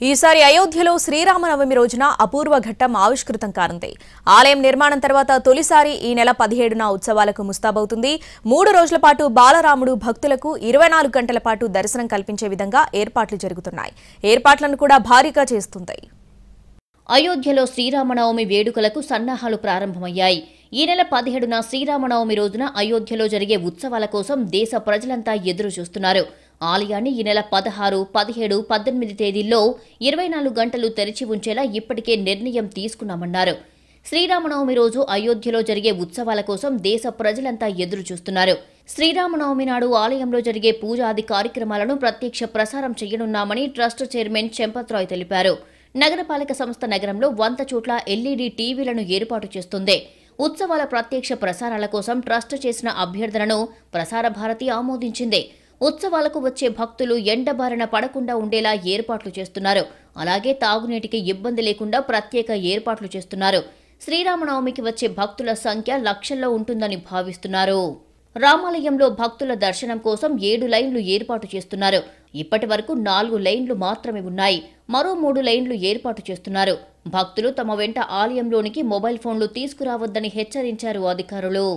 ఈసారి అయోధ్యలో శ్రీరామనవమి రోజున అపూర్వ ఘట్టం ఆవిష్కృతం కానుంది. ఆలయం నిర్మాణం తర్వాత తొలిసారి ఈ నెల 17న ఉత్సవాలకు ముస్తాబవుతుంది. 3 రోజుల పాటు బాలరాముడు భక్తులకు 24 గంటల పాటు దర్శనం కల్పించే విధంగా ఏర్పాట్లు జరుగుతున్నాయి. ఏర్పాట్లను కూడా భారీగా చేస్తుంది. అయోధ్యలో శ్రీరామనవమి వేడుకలకు సన్నాహాలు ప్రారంభమయ్యాయి. ఈ నెల 17న శ్రీరామనవమి రోజున అయోధ్యలో జరిగే ఉత్సవాల కోసం దేశ ప్రజలంతా ఎదురు చూస్తున్నారు. ఆలయాన్ని ఈ నెల 16, 17, 18 తేదీల్లో 24 గంటలు తెరిచి ఉంచేలా ఇప్పటికే నిర్ణయం తీసుకున్నామన్నారు. శ్రీరామనవమి రోజు అయోధ్యలో జరిగే ఉత్సవాల కోసం దేశ ప్రజలంతా ఎదురు చూస్తున్నారు. శ్రీరామనవమి నాడు ఆలయంలో జరిగే పూజాది కార్యక్రమాలను ప్రత్యక్ష ప్రసారం చేయనున్నామని ట్రస్ట్ చైర్మన్ చెంపత్రాయ్ తెలిపారు. నగరపాలక సంస్థ నగరంలో 100 చోట్ల ఎల్ఈడీ టీవీలను ఏర్పాటు చేస్తుంది. ఉత్సవాల ప్రత్యక్ష ప్రసారాల కోసం ట్రస్ట్ చేసిన అభ్యర్థనను ప్రసార భారతి ఆమోదించింది. ఉత్సవాలకు వచ్చే భక్తులు ఎండబారిన పడకుండా ఉండేలా ఏర్పాట్లు చేస్తున్నారు. అలాగే తాగునీటికి ఇబ్బంది లేకుండా ప్రత్యేక ఏర్పాట్లు చేస్తున్నారు. శ్రీరామనవమికి వచ్చే భక్తుల సంఖ్య లక్షల్లో ఉంటుందని భావిస్తున్నారు. రామాలయంలో భక్తుల దర్శనం కోసం 7 లైన్లు ఏర్పాటు చేస్తున్నారు. ఇప్పటి వరకు 4 లైన్లు మాత్రమే ఉన్నాయి. మరో 3 లైన్లు ఏర్పాటు చేస్తున్నారు. భక్తులు తమ వెంట ఆలయంలోనికి మొబైల్ ఫోన్లు తీసుకురావద్దని హెచ్చరించారు అధికారులు.